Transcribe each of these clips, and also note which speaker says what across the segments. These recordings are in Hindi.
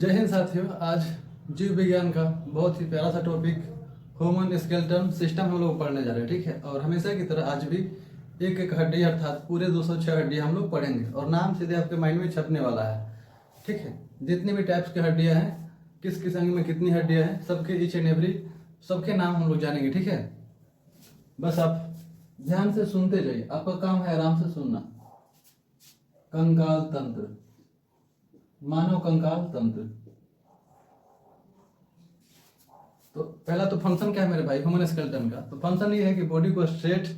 Speaker 1: जय हिंद साथियों। आज जीव विज्ञान का बहुत ही प्यारा सा टॉपिक ह्यूमन स्केलेटन सिस्टम हम लोग पढ़ने जा रहे हैं, ठीक है। और हमेशा की तरह आज भी एक एक हड्डी अर्थात पूरे 206 हड्डी हम लोग पढ़ेंगे और नाम सीधे आपके माइंड में छपने वाला है, ठीक है। जितनी भी टाइप्स की हड्डियां हैं, किस किस अंग में कितनी हड्डियां हैं, सबके ईच एंड एवरी सबके नाम हम लोग जानेंगे, ठीक है। बस आप ध्यान से सुनते जाइए, आपका काम है आराम से सुनना। कंकाल तंत्र, मानव कंकाल तंत्र। तो पहला तो फंक्शन क्या है मेरे भाई ह्यूमन स्केलेटन का? तो फंक्शन ये है कि बॉडी को स्ट्रेट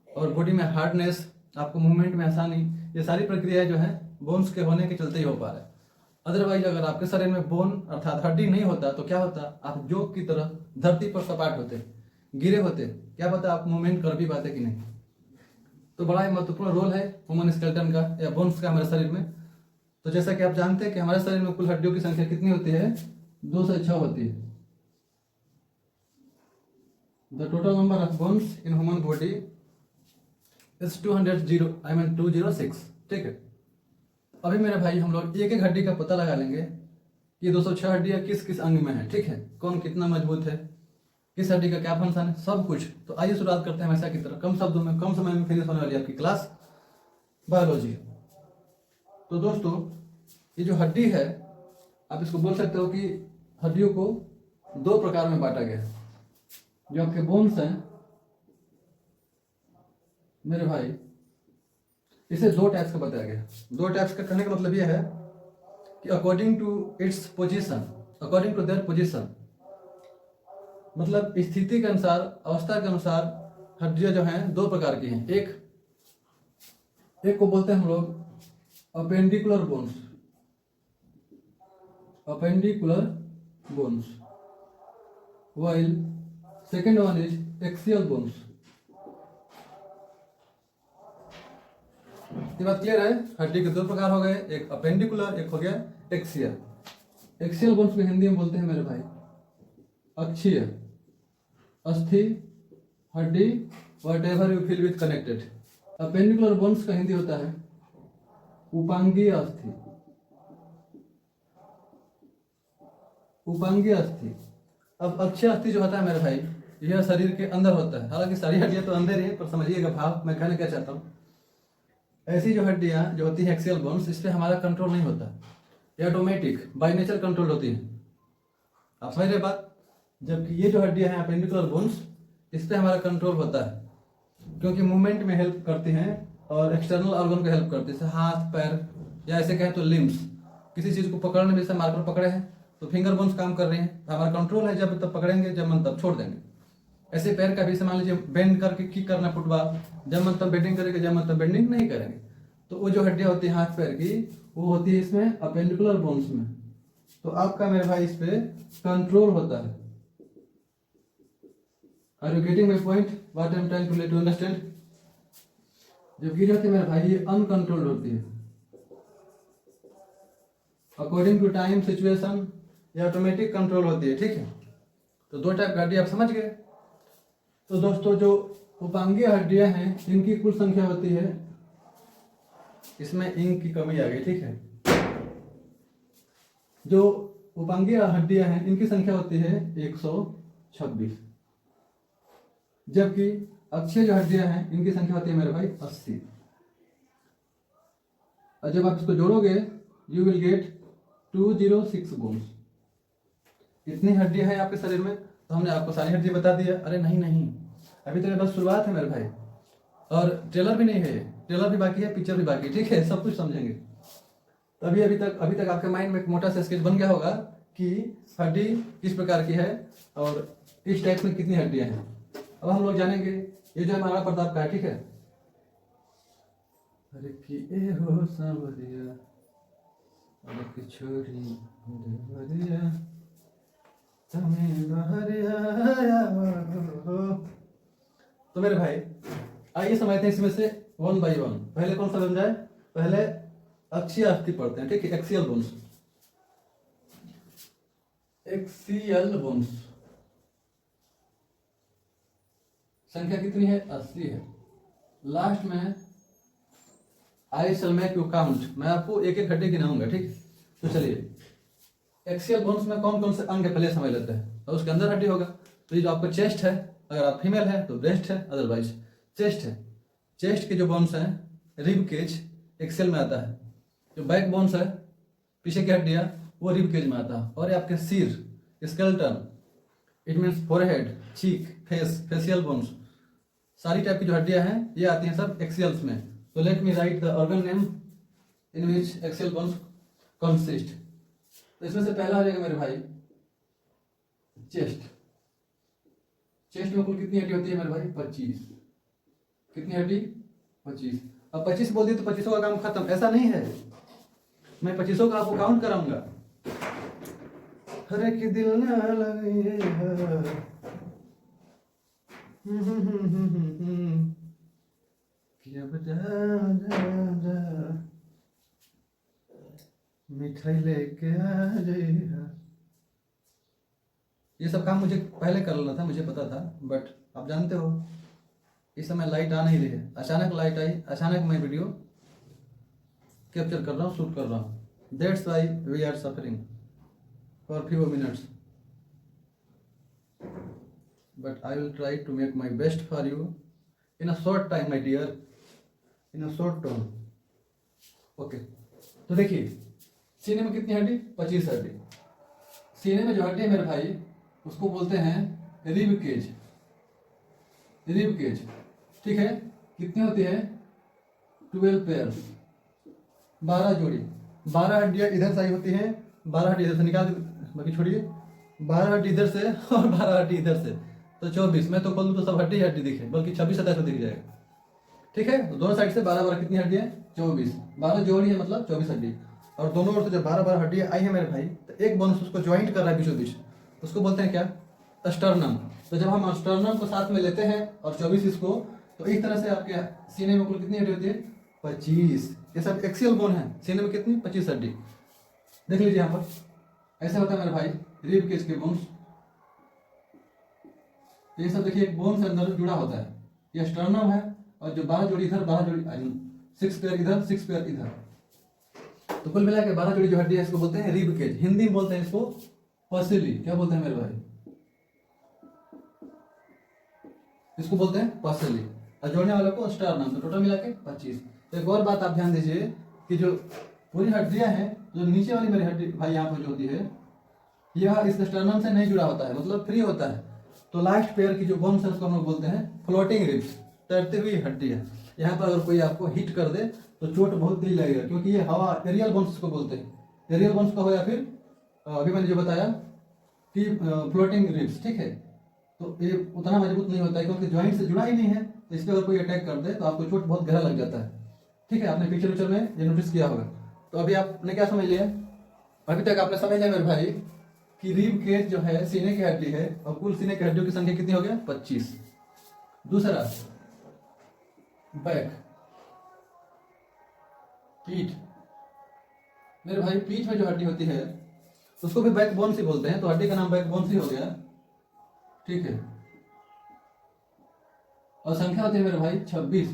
Speaker 1: और बॉडी में हार्डनेस, आपको मूवमेंट में आसानी, ये सारी प्रक्रियाएं जो है बोन्स के होने के चलते ही हो पा रहा है। अदरवाइज अगर आपके शरीर में बोन अर्थात हड्डी नहीं होता तो क्या होता, आप जोक की तरह धरती पर सपाट होते, गिरे होते, क्या पता आप मूवमेंट कर भी पाते कि नहीं। तो बड़ा ही महत्वपूर्ण रोल है ह्यूमन स्केलेटन का या बोन्स का हमारे शरीर में। तो जैसा कि आप जानते हैं कि हमारे शरीर में कुल हड्डियों की संख्या कितनी होती है? 206 होती है। The total number of bones in human body is 206, ठीक है। अभी मेरे भाई हम लोग एक एक हड्डी का पता लगा लेंगे कि 206 हड्डियां किस किस अंग में है, ठीक है। कौन कितना मजबूत है, किस हड्डी का क्या फंक्शन है, सब कुछ। तो आइए शुरुआत करते हैं हमेशा की तरह, कम शब्दों में कम समय में फिनिश होने वाली आपकी क्लास बायोलॉजी। तो दोस्तों ये जो हड्डी है, आप इसको बोल सकते हो कि हड्डियों को दो प्रकार में बांटा गया है। जो आपके बोन्स हैं मेरे भाई, इसे दो टाइप्स का बताया गया। दो टाइप्स का कहने का मतलब यह है कि according to its position, according to their position, मतलब स्थिति के अनुसार, अवस्था के अनुसार हड्डियां जो हैं दो प्रकार की हैं। एक को बोलते हैं हम लोग appendicular bones, appendicular bones, while second one is axial bones. ये बात क्लियर है? हड्डी के दो प्रकार हो गए, एक अपेंडिकुलर, एक हो गया एक्सियल। एक्सियल बोन्स को हिंदी में बोलते हैं मेरे भाई अक्षीय, अस्थि, हड्डी, whatever you feel with connected. Appendicular bones का हिंदी होता है उपांगीय अस्थि, उपांगीय अस्थि। अब अक्षीय अस्थि जो होता है मेरे भाई, यह शरीर के अंदर होता है। हालांकि सारी हड्डियां तो अंदर ही है, पर समझिएगा भाव मैं कहना क्या चाहता हूँ। ऐसी जो हड्डियां जो होती है एक्सियल बोन्स, इस पर हमारा कंट्रोल नहीं होता, ये ऑटोमेटिक बाय नेचर कंट्रोल होती है। आप समझ रहे बात? जबकि ये जो हड्डियां हैं अपेंडिकुलर बोन्स, इस पर हमारा कंट्रोल होता है, क्योंकि मूवमेंट में हेल्प करती हैं और एक्सटर्नल ऑर्गन को हेल्प करती है, जैसे हाथ पैर, या ऐसे कहें तो लिम्स। किसी चीज को पकड़ने में, जैसे मार्कर पकड़े हैं तो फिंगर बोन्स काम कर रही हैं, हमारा कंट्रोल है, जब तब पकड़ेंगे, जब मन तब छोड़ देंगे। ऐसे पैर का भी मान लीजिए बेंड करके किक करना फुटबॉल, जब मन तब बेंडिंग करेंगे, जब मन तब बेंडिंग नहीं करेंगे। तो वो जो हड्डियां होती है हाथ पैर की, वो होती है इसमें अपेंडिकुलर बोन्स में। तो आपका मेरे भाई इस पे कंट्रोल होता है। Are you getting my point, what I am trying to let you understand? जब गिर होती है मेरे भाई, ये अनकंट्रोल्ड होती है, अकॉर्डिंग टू टाइम सिचुएशन, ये ऑटोमेटिक कंट्रोल होती है, ठीक है। तो दो टाइप की हड्डी आप समझ गए। तो दोस्तों जो उपांगीय हड्डियां हैं, इनकी कुल संख्या होती है, इसमें इंक की कमी आ गई, ठीक है। जो उपांगीय हड्डियां हैं इनकी संख्या होती है 126, जबकि अक्षीय जो हड्डियां हैं इनकी संख्या होती है मेरे भाई 80। और जब आप इसको जोड़ोगे यू विल गेट 206 बोन्स। इतनी हड्डियां हैं आपके शरीर में। तो हमने आपको सारी हड्डी बता दी है? अरे नहीं नहीं, अभी तो बस शुरुआत है मेरे भाई, और ट्रेलर भी नहीं है, ट्रेलर भी बाकी है, पिक्चर भी बाकी, ठीक है। सब कुछ समझेंगे। तो अभी तक आपके माइंड में एक मोटा सा स्केच बन गया होगा कि हड्डी किस प्रकार की है और इस टाइप में कितनी हड्डियां हैं। अब हम लोग जानेंगे ये जो हमारा प्रताप का है, ठीक है। अरे कि ए हो सांवरिया, अरे कि छोरी देवरिया, तो मेरे भाई आइए समझते हैं इसमें से वन बाय वन। पहले कौन सा बन जाए? पहले अक्षीय अस्थि पढ़ते हैं, ठीक है। एक्सियल बोन्स, एक्सियल बोन्स संख्या कितनी है? 80 है। लास्ट में आई शैल मेक यू काउंट, मैं आपको एक एक हड्डी गिनाऊंगा, ठीक। तो चलिए एक्सियल बोन्स में कौन कौन से अंग पहले समझ लेते हैं, और उसके अंदर हड्डी होगा। तो ये जो आपका चेस्ट है, अगर आप फीमेल है तो ब्रेस्ट है, अदरवाइज चेस्ट है। चेस्ट के जो बोन्स हैं रिब केज एक्सेल में आता है। जो बैक बोन्स है पीछे की हड्डियाँ वो रिब केज में आता है। और ये आपके सिर skeleton, it means forehead, cheek, facial bones, सारी टाइप की जो हड्डियाँ हैं ये आती हैं सब एक्सियल्स में। तो let me right the organ name in which axial bones consist. तो इसमें से पहला आ जाएगा मेरे भाई चेस्ट। चेस्ट में कुल कितनी हड्डी होती है मेरे भाई? 25। कितनी हड्डी? 25। अब 25 बोल दिए तो 25 का काम खत्म, ऐसा नहीं है। मैं 25 का आपको काउंट कराऊंगा। हरे की दिल ना लगे है कि अब मिठाई लेके आ जाइए। ये सब काम मुझे पहले कर लेना था, मुझे पता था, बट आप जानते हो इस समय लाइट आ नहीं रही है। अचानक लाइट आई, अचानक मैं वीडियो कैप्चर कर रहा हूँ, शूट कर रहा हूँ। That's why we are suffering for few minutes, but I will try to make my best for you in a short time my dear, in a short term. Okay, तो देखिए सीने में कितनी हड्डी? 25 हड्डी। सीने में जो हड्डी है मेरे भाई उसको बोलते हैं रिब केज। रिब केज, ठीक है। कितनी होती है? 12 पेयर, 12 जोड़ी। 12 हड्डियाँ इधर से आई होती हैं, 12 हड्डी इधर से निकाल, बाकी छोड़िए। 12 हड्डी इधर से और 12 हड्डी इधर से, तो 24। मैं तो खोल दूँ तो सब हड्डी हड्डी दिखे, बल्कि 26 27 दिख जाएगा, ठीक है। तो दोनों साइड से 12 12 कितनी हड्डी है? 24। 12 जोड़ी है मतलब 24 हड्डी। और दोनों ओर से जब 12 12 हड्डियाँ आई है मेरे भाई, तो एक बोन्स उसको ज्वाइंट कर रहा है बीचों बीच, उसको बोलते हैं क्या? स्टर्नम। तो जब हम स्टर्नम को साथ में लेते हैं और 24 इसको, तो इस तरह से आपके सीने में कुल कितनी हड्डी होती है? 25। ये सब एक्सियल बोन है। सीने में कितनी? 25 हड्डी। देख लीजिए यहाँ पर ऐसा होता है मेरे भाई रिब केज के बोन्स। ये सब देखिए एक बोन से अंदर जुड़ा होता है, ये स्टर्नम है। और जो 12 जोड़ी इधर, 12 जोड़ी 6 पेयर इधर, 6 पेयर इधर, तो कुल मिला के 12 जोड़ी जो हड्डी है इसको बोलते हैं रिब केज। हिंदी में बोलते हैं इसको पसली। क्या बोलते हैं मेरे भाई? इसको बोलते हैं पसली, और जोड़ने वाले को स्टर्नम। तो टोटल मिला के 25। तो एक और बात आप ध्यान दीजिए कि जो पूरी हड्डियां हैं, जो नीचे वाली मेरी हड्डी भाई यहाँ पर जो होती है, यह इस स्टर्नम से नहीं जुड़ा होता है, मतलब फ्री होता है। तो लास्ट पेयर की जो बोन्स है उसको हम लोग बोलते हैं फ्लोटिंग रिब्स, तैरती हुई हड्डी है। यहाँ पर अगर कोई आपको हिट कर दे तो चोट बहुत तेज लगेगा, क्योंकि ये हवा एरियल बोन्स को बोलते हैं। एरियल बोन्स का हो या फिर अभी मैंने जो बताया कि फ्लोटिंग रिब्स, ठीक है। तो ये उतना मजबूत नहीं होता है क्योंकि जॉइंट से जुड़ा ही नहीं है। तो इस पर अगर कोई अटैक कर दे तो आपको चोट बहुत गहरा लग जाता है, ठीक है। आपने पिक्चर उच्चर में ये नोटिस किया होगा। तो अभी आपने क्या समझ लिया? अभी तक आपने समझ लिया मेरे भाई कि रिब केज जो है सीने की हड्डी है, और कुल सीने की हड्डियों की संख्या कितनी हो गया? 25। दूसरा बैक, पीठ। मेरे भाई पीठ में जो हड्डी होती है उसको भी बैक बोन से बोलते हैं, तो हड्डी का नाम बैक बोन से हो गया, ठीक है। और संख्या होती है मेरे भाई 26।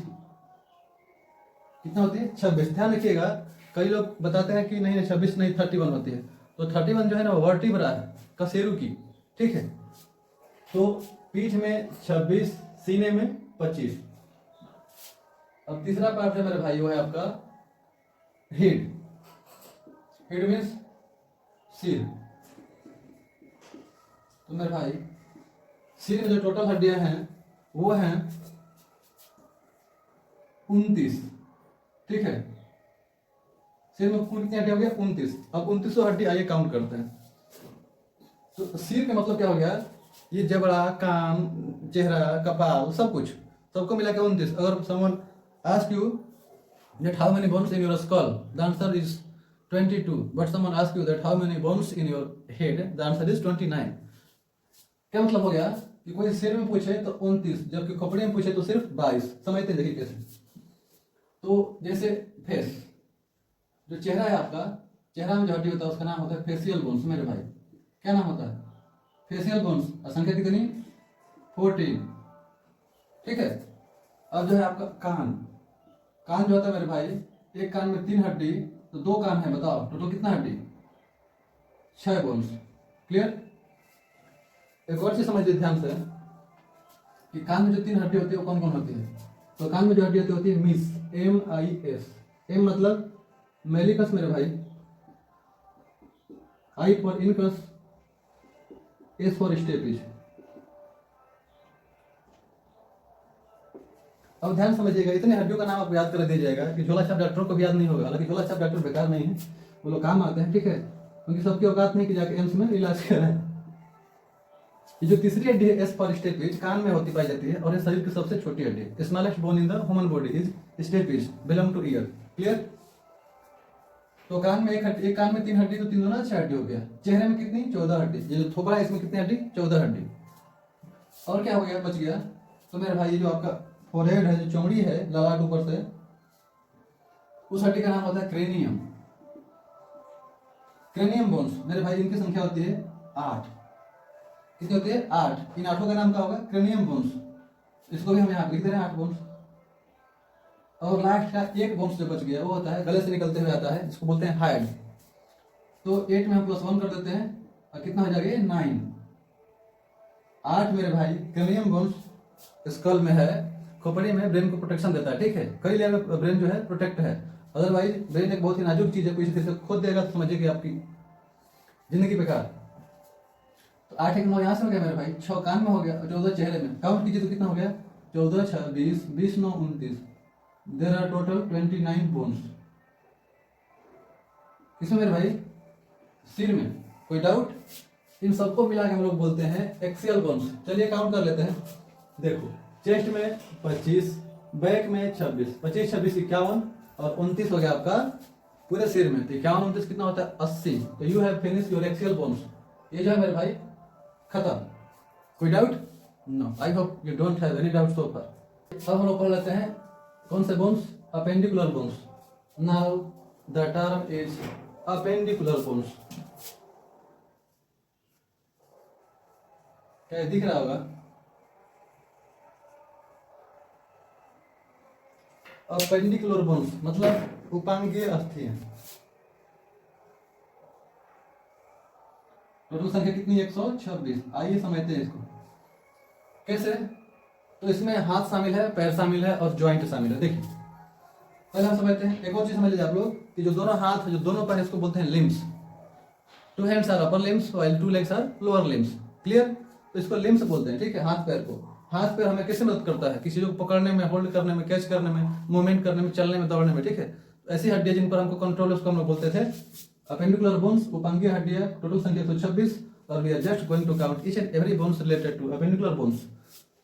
Speaker 1: कितना होती है? 26। ध्यान रखिएगा, कई लोग बताते हैं कि नहीं 26 नहीं 31 होती है। तो 31 जो है ना वो वर्टिब्रा है, कशेरु की, ठीक है। तो पीठ में 26, सीने में 25। अब तीसरा पार्ट है मेरे भाई वो है आपका हेड। हेड मीन्स सिर। तो मेरे भाई सिर में जो टोटल हड्डियां हैं वो हैं 29, ठीक है। सिर में कुल कितनी हड्डियां हो गया? 29। अब 29 हड्डी आइए काउंट करते हैं। तो सिर का मतलब क्या हो गया? ये जबड़ा, कान, चेहरा, कपाल, सब कुछ, सबको मिला के 29। अगर someone ask you that how many bones in your skull, the answer is 22. But someone ask you that how many bones in your head, the answer is 29. क्या मतलब हो गया कि कोई सिर में पूछे तो 29, जबकि खोपड़ी में पूछे तो सिर्फ 22। समझते देखिए कैसे। तो जैसे फेस, जो चेहरा है आपका, चेहरा में जो हड्डी होता है उसका नाम होता है फेशियल बोन्स। मेरे भाई क्या नाम होता है? Facial bones. संख्या कितनी? 14, ठीक है। अब जो है आपका कान। कान जो होता है मेरे भाई, एक कान में 3 हड्डी, तो 2 कान है, बताओ टोटल कितना हड्डी? 6 बोन्स। क्लियर। एक और चीज समझ लीजिए ध्यान से कि कान में जो 3 हड्डी होती है वो कौन कौन होती है। तो कान में जो हड्डी होती है मिस, MIS। एम मतलब मेलिकस मेरे भाई, I for incus, S for stapes. अब ध्यान समझिएगा, इतने हड्डियों का नाम आपको याद कर दिया जाएगा कि झोला छाप डॉक्टरों को भी याद नहीं होगा। हालांकि झोला छाप डॉक्टर बेकार नहीं है, वो लोग काम आते हैं, ठीक है, क्योंकि सबकी औकात नहीं कि जाके एम्स में इलाज कराएं। ये जो तीसरी हड्डी है एस फॉर स्टेपिज, कान में होती पाई जाती है और ये शरीर की सबसे छोटी हड्डी है। Smallest bone in the human body is stapes, belong two year. Clear. तो कान में एक कान में 3 हड्डी, तो 3 दूना 6 हड्डी हो गया। चेहरे में कितनी? 14 हड्डी। ये जो थोपड़ा है इसमें कितनी हड्डी? 14 हड्डी। और क्या हो गया? बच गया। तो मेरे भाई ये जो आपका फोरहेड है, जो चमड़ी है ललाट ऊपर से, उस हड्डी का नाम होता है क्रेनियम। क्रेनियम बोन्स मेरे भाई इनकी संख्या होती है 8। कितनी होती है? 8। इन 8 का नाम क्या होगा? Cranium bones. इसको भी हम यहाँ लिख दे रहे हैं 8 बोन्स। और लास्ट का एक बोन्स जो बच गया वो होता है गले से निकलते हुए आता है, इसको बोलते हैं हाइड। तो 8 में हम +1 कर देते हैं और कितना हो जाएगा? 9। 8 मेरे भाई क्रेनियम बोन्स स्कल में है, खोपड़ी में, ब्रेन को प्रोटेक्शन देता है, ठीक है। कई लेवल में ब्रेन जो है प्रोटेक्ट है। अदरवाइज ब्रेन एक बहुत ही नाजुक चीज है, कोई इसी से खोद देगा तो समझिए कि आपकी जिंदगी बेकार। तो 8 एक 9 यहाँ से हो गया मेरे भाई, 6 कान में हो गया और 14 चेहरे में। काउंट कीजिए तो कितना हो गया? 14 6 20, 20 9 29। There are total 29 bones. किसमें मेरे भाई? सिर में। कोई डाउट? इन सबको मिला के हम लोग बोलते हैं एक्सियल बोन्स। चलिए काउंट कर लेते हैं। देखो, चेस्ट में 25, बैक में 26, 25 26 51 और 29 हो गया आपका पूरे सिर में। तो 51 29 कितना होता है? 80। तो you have finish your axial bones. ये जो है मेरे भाई खत्म। No doubt? No, I hope you don't have any doubt so far. अब हम लोग पढ़ लेते हैं कौन से bones? Appendicular bones. Now the term is appendicular bones. क्या दिख रहा होगा? अपेंडिकुलर बोन्स मतलब उपांगीय अस्थियां। टोटल संख्या कितनी? 126। आइए समझते हैं इसको कैसे। तो इसमें हाथ शामिल है, पैर शामिल है और जॉइंट शामिल है। देखिए पहले हम समझते हैं। एक और चीज समझ लीजिए आप लोग कि जो दोनों हाथ, जो दोनों पैर, इसको बोलते हैं limbs. 2 hands are upper limbs while 2 legs are lower limbs. Clear. तो इसको लिम्स बोलते हैं, ठीक है, हाथ पैर को। हाथ पैर हमें कैसे मदद करता है? किसी चीज को पकड़ने में, होल्ड करने में, कैच करने में, मूवमेंट करने में, चलने में, दौड़ने में, ठीक है। ऐसी हड्डियां जिन पर हमको कंट्रोल है उसको हम लोग बोलते थे अपेंडिकुलर बोन्स, उपांगीय हड्डियां। टोटल संख्या 126 और we are just going to count each and every bones related to appendicular bones.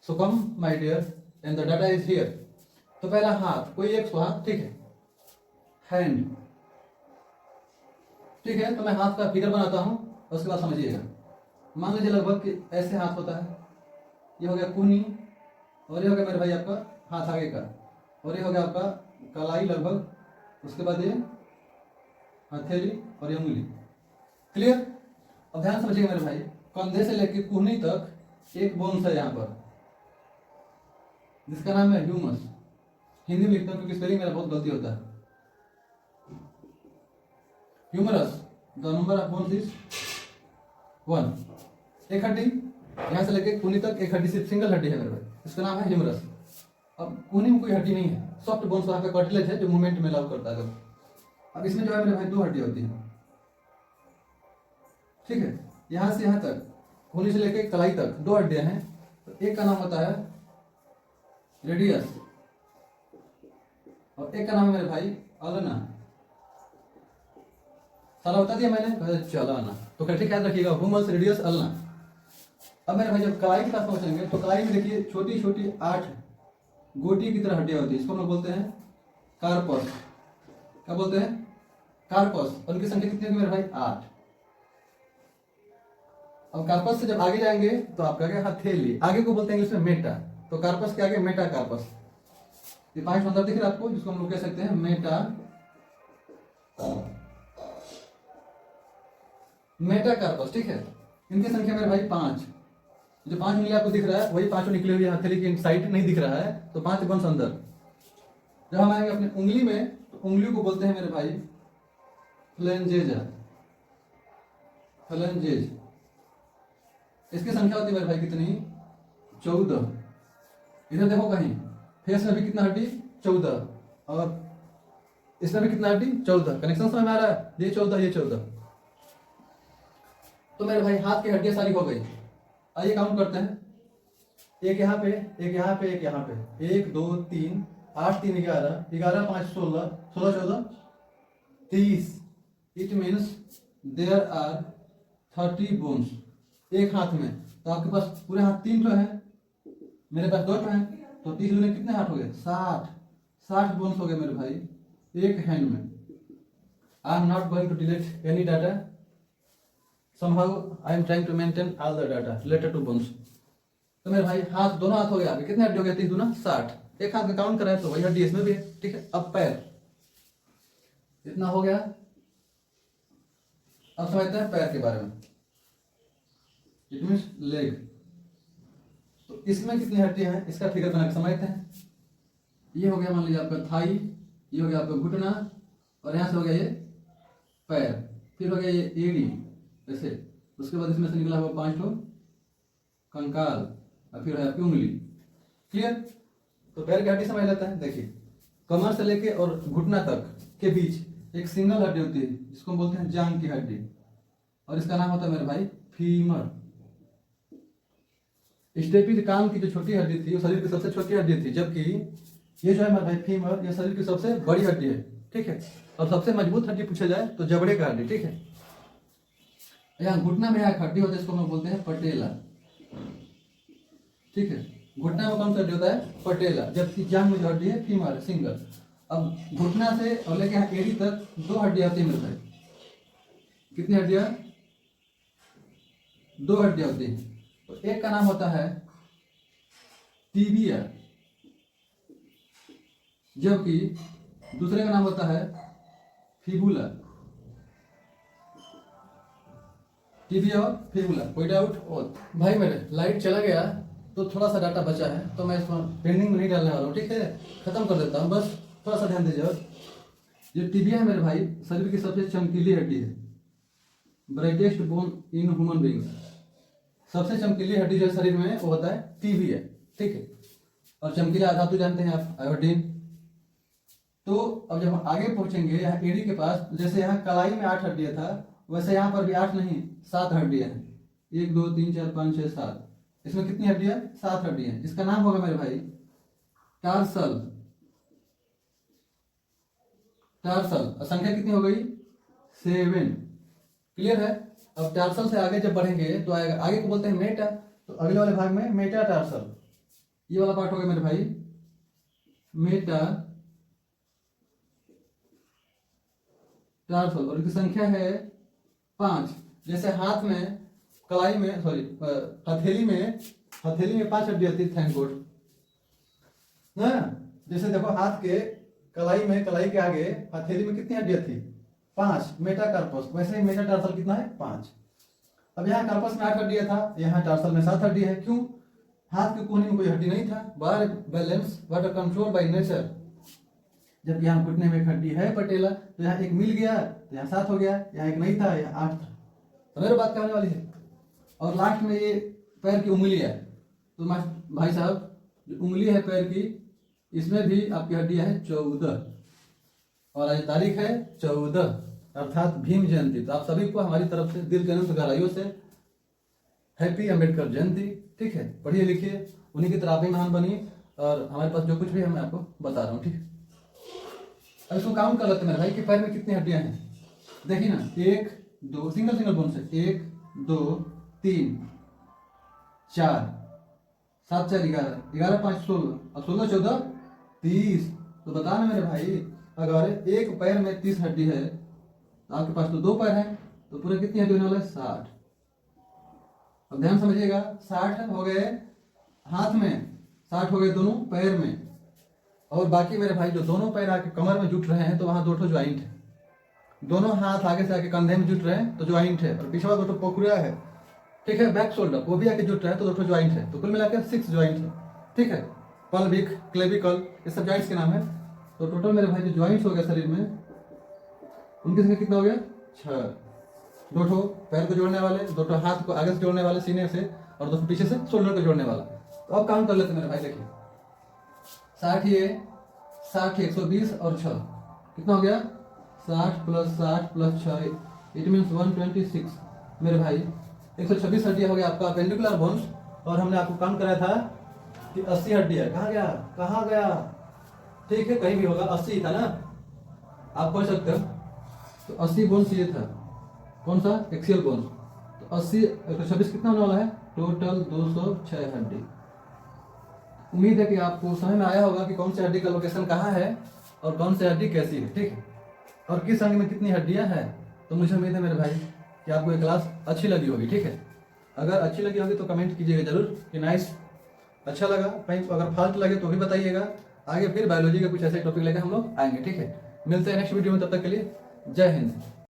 Speaker 1: So come my dear and the data is here. तो पहला हाथ, कोई एक सौ हाथ, ठीक है, हैंड, ठीक है। तो मैं हाथ का फिगर बनाता हूं और उसके बाद समझिएगा। मान लीजिए लगभग कि ऐसे हाथ होता है। ये हो गया कूनी और ये हो गया मेरे भाई आपका हाथ आगे का, और ये हो गया आपका कलाई लगभग। उसके बाद ये हथेली और ये उंगली। क्लियर। अब ध्यान समझिएगा मेरे भाई, कंधे से लेकर कूहनी तक एक बोन्स है यहाँ पर जिसका नाम है ह्यूमस। हिंदी में लिखता हूँ क्योंकि स्पेलिंग मेरा बहुत गलती होता है। Humerus, the number of bones is 1। एक हड्डी यहाँ से लेके कूहनी तक एक हड्डी, सिर्फ सिंगल हड्डी है मेरे भाई, इसका नाम है ह्यूमरस। अब कूहनी में कोई हड्डी नहीं है, सॉफ्ट बोन्स वहाँ पे कार्टिलेज है जो मूवमेंट में अलाउ करता है। अब इसमें जो है मेरे भाई 2 हड्डी होती है, ठीक है। यहाँ से यहाँ तक, कूहनी से लेके कलाई तक 2 हड्डियां हैं। तो एक का नाम होता है रेडियस और एक का नाम है मेरे भाई अल्ना। सारा बता दिया मैंने, चलाना। तो ठीक याद रखिएगा, ह्यूमरस, रेडियस, अल्ना। अब मेरे भाई जब कलाई के पास पहुंचेंगे तो कलाई में देखिए छोटी छोटी 8 गोटी की तरह हड्डियां होती है। इसको हम लोग बोलते हैं कार्पस। क्या बोलते हैं? कार्पस। और उनकी संख्या कितनी होगी मेरे भाई? 8। अब कार्पस से जब आगे जाएंगे तो आपका क्या? हथेली। आगे को बोलते हैं इंग्लिश में मेटा। तो कार्पस के आगे मेटा कार्पस। ये 5 अंदर दिख रहा है आपको, जिसको हम लोग कह सकते हैं मेटा कार्पस, ठीक है। इनकी संख्या मेरे भाई 5। जो 5 उंगली आपको दिख रहा है वही 5 निकली हुई हथेली की साइड नहीं दिख रहा है, तो 5 बोन्स अंदर। जब हम आएंगे अपनी उंगली में तो उंगली को बोलते हैं मेरे भाई फ्लेंजेजा। फैलेंजेज, इसकी संख्या होती है मेरे भाई कितनी, 14। इधर देखो कहीं फेस में भी कितना हड्डी, 14, और इसमें भी कितना हड्डी, 14। कनेक्शन समझ में आ रहा है, ये 14 ये 14। तो मेरे भाई हाथ की हड्डियां सारी हो गई। आइए काउंट करते हैं, एक यहाँ पे, एक यहाँ पे, एक यहाँ पे, 1 2 3 8 3 11, 11 5 16, 16 14 30। It means there are 30 bones एक हाथ में। तो आपके पास पूरे हाथ 3 ठो है, मेरे पास 2 ठो है, तो 30 दूनी कितने हाथ हो गए, 60 बोन्स हो गए मेरे भाई एक हैंड में। I am not going to delete any data, somehow I am trying to maintain all the data related to bones। तो मेरे भाई हाथ, दोनों हाथ हो गए, आपके कितने हड्डी हो गए, 30 दूना 60। एक हाथ में काउंट कराए तो वही हड्डी इसमें भी है, ठीक है। अब पैर इतना हो गया। अब समझते हैं पैर के बारे में, इट मीन्स लेग। तो इसमें कितनी हड्डियां हैं इसका फिगर बना के समझते हैं। ये हो गया मान लीजिए आपका थाई, ये हो गया आपका घुटना, और यहाँ से हो गया ये पैर, फिर हो गया ये एड़ी ऐसे, उसके बाद इसमें से निकला हुआ 5 ठो कंकाल, और फिर है आपकी उंगली। क्लियर। तो पैर की हड्डी समझ लेता है। देखिए कमर से लेके और घुटना तक के बीच एक सिंगल हड्डी होती है जिसको हम बोलते हैं जांग की हड्डी, और इसका नाम होता है मेरे भाई फीमर। स्टेपी कान की जो छोटी हड्डी थी वो शरीर की सबसे छोटी हड्डी थी, जबकि ये जो है मेरे भाई फीमर, ये शरीर की सबसे बड़ी हड्डी है, ठीक है। और सबसे मजबूत हड्डी पूछा जाए तो जबड़े का हड्डी, ठीक है। यहाँ घुटना में एक हड्डी होता है, इसको हम बोलते हैं पटेला, ठीक है। घुटना में कौन सा हड्डी होता है, पटेला, जबकि जांघ में जो हड्डी है फीमर है, सिंगल। अब घुटना से और लेके यहाँ एड़ी तक 2 हड्डियां होती है मेरे भाई। कितनी हड्डियां, 2 हड्डियां होती हैं। तो एक का नाम होता है टीबिया, जबकि दूसरे का नाम होता है फिबुला। टीबिया और फिबुला, कोई डाउट। और भाई मेरे लाइट चला गया तो थोड़ा सा डाटा बचा है, तो मैं इसमें पेंडिंग में नहीं डालने वाला हूँ, ठीक है। खत्म कर देता हूँ, बस थोड़ा सा ध्यान दीजिए। ये टीबिया है मेरे भाई, शरीर की सबसे चमकीली हड्डी है, brightest bone in human beings. सबसे चमकीली हड्डी जो शरीर में वो होता है टीबिया, ठीक है। और चमकीला धातु जानते हैं आप, आयोडीन। तो अब जब हम आगे पहुंचेंगे यहाँ एड़ी के पास, जैसे यहाँ कलाई में 8 हड्डियां था, वैसे यहाँ पर भी 8 नहीं 7 हड्डियां हैं। 1 2 3 4 5 6 7, इसमें कितनी हड्डियां, 7 हड्डियां। इसका नाम होगा मेरे भाई टार्सल। टार्सल संख्या कितनी हो गई, 7। क्लियर है। अब टार्सल से आगे जब बढ़ेंगे तो आएगा, आगे को बोलते हैं मेटा, तो अगले वाले भाग में मेटा टार्सल, ये वाला पार्ट हो गया मेरे भाई मेटा टार्सल, और इसकी संख्या है 5। जैसे हाथ में, कलाई में, सॉरी हथेली में 5 हड्डी होती है, थैंक गॉड ना। जैसे देखो हाथ के कलाई में, कलाई के आगे हथेली में कितनी हड्डियां थी, 5, मेटाकार्पस। वैसे ही मेटाटार्सल कितना है, 5। अब यहाँ कार्पस में 8 हड्डियां था, यहाँ टार्सल में 7 हड्डी है। क्यों, हाथ के कोने में कोई हड्डी नहीं था, बार balance water control by nature. जब यहाँ घुटने में एक हड्डी है पटेला, तो यहाँ एक मिल गया तो यहाँ 7 हो गया, यहाँ एक नहीं था यहाँ 8 था। तो मेरी बात कहने वाली है। और लास्ट में ये पैर की उंगली है, तो भाई साहब जो उंगली है पैर की, इसमें भी आपकी हड्डियां है 14, और आज तारीख है 14 अर्थात भीम जयंती। तो आप सभी को हमारी तरफ से दिल के अनंत गहराइयों से हैप्पी अम्बेडकर जयंती, ठीक है। पढ़िए लिखिए, उन्हीं की तरह आप भी महान बनिए, और हमारे पास जो कुछ भी है मैं आपको बता रहा हूँ, ठीक है। अब इसको काउंट कर लेते हैं मेरे भाई कि पैर में कितनी हड्डियां हैं। देखिए ना, 1 2 सिंगल बोन से 1 2 3 4 7 4 11 11 5 16, अब 16 14 30। तो बताना मेरे भाई, अगर एक पैर में 30 हड्डी है तो आपके पास तो 2 पैर है, तो पूरे कितनी हड्डी होने वाले, 60। अब ध्यान समझिएगा, 60 हो गए हाथ में, 60 हो गए दोनों पैर में, और बाकी मेरे भाई जो दोनों पैर आके कमर में जुट रहे हैं तो वहां 2 ठो ज्वाइंट है। दोनों हाथ आगे से आके कंधे में जुट रहे हैं तो ज्वाइंट है, और पीछे वाला 2 ठो पोखुरा है, ठीक है। बैक शोल्डर वो भी आके जुट रहा है तो 2 ठो ज्वाइंट है, तो कुल मिलाकर 6 ज्वाइंट है, ठीक है। पल्विक, क्लेविकल, ये सब ज्वाइंट्स के नाम है। तो टोटल मेरे भाई जो ज्वाइंट्स हो गया शरीर में, उनकी संख्या कितना हो गया, 6। दो ठो पैर को जोड़ने वाले, दो ठो हाथ को आगे से जोड़ने वाले सीने से, और दो ठो पीछे से शोल्डर को जोड़ने वाला। तो अब काउंट कर लेते मेरे भाई, देखिए 60 ये 60 120 और 6 कितना हो गया, 60 + 60 + 6 इट मीन्स 126 मेरे भाई। 126 हड्डियाँ हो गया आपका अपेंडिकुलर बोन्स। और हमने आपको काउंट कराया था कि 80 हड्डियाँ, कहाँ गया कहाँ गया, ठीक है कहीं भी होगा, 80 ही था ना, आप पढ़ सकते हो। तो 80 बोन्स ये था, कौन सा, एक्सियल बोन्स। तो 80 126 कितना होने वाला है, टोटल 206 हड्डी। उम्मीद है कि आपको समझ में आया होगा कि कौन सी हड्डी का लोकेशन कहाँ है और कौन सी हड्डी कैसी है, ठीक है, और किस अंग में कितनी हड्डियाँ हैं। तो मुझे उम्मीद है मेरे भाई कि आपको ये क्लास अच्छी लगी होगी, ठीक है। अगर अच्छी लगी होगी तो कमेंट कीजिएगा जरूर कि नाइस, अच्छा लगा। कहीं अगर फाल्ट लगे तो भी बताइएगा। आगे फिर बायोलॉजी के कुछ ऐसे टॉपिक लेकर हम लोग आएंगे, ठीक है। मिलते हैं नेक्स्ट वीडियो में, तब तक के लिए जय हिंद।